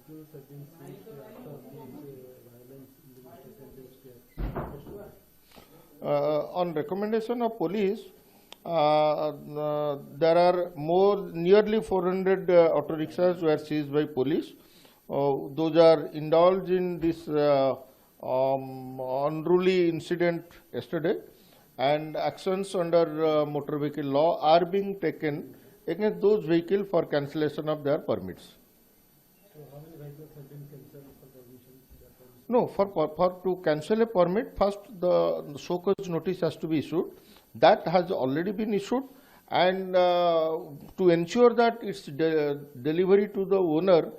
vehicles have been seized after the violence in the state and the state? On recommendation of police, there are nearly 400 auto rickshaws were seized by police. Those are indulged in this unruly incident yesterday, and actions under motor vehicle law are being taken against those vehicles for cancellation of their permits. So how many vehicles have been cancelled for permission? No, for to cancel a permit, first the show cause notice has to be issued. That has already been issued, and to ensure that its delivery to the owner,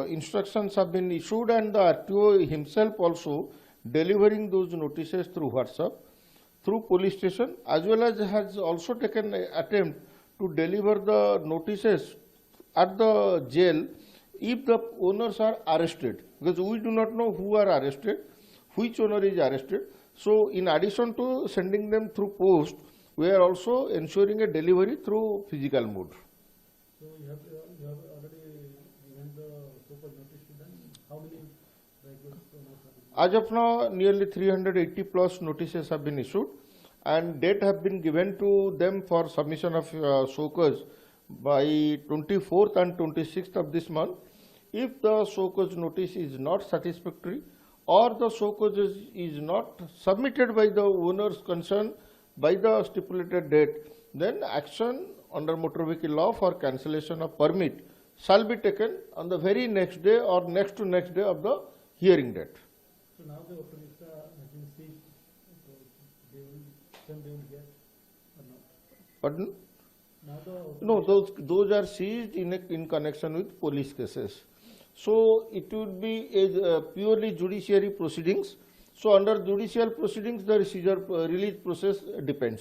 instructions have been issued, and the RTO himself also delivering those notices through WhatsApp, through police station, as well as has also taken an attempt to deliver the notices at the jail if the owners are arrested, because we do not know who are arrested, which owner is arrested. So in addition to sending them through post, we are also ensuring a delivery through physical mode. So you have already given the so-called notice to them. How many vehicles owners have been? As of now, nearly 380 plus notices have been issued, and date have been given to them for submission of show cause by 24th and 26th of this month. If the show cause notice is not satisfactory, or the show cause is not submitted by the owners concerned by the stipulated date, then action under motor vehicle law for cancellation of permit shall be taken on the very next day or next to next day of the hearing date. So now the auto rickshaw has been seized, so they will get or not? Pardon? Now the No, those are seized in connection with police cases. So it would be a purely judiciary proceedings. So under judicial proceedings, the seizure release process depends.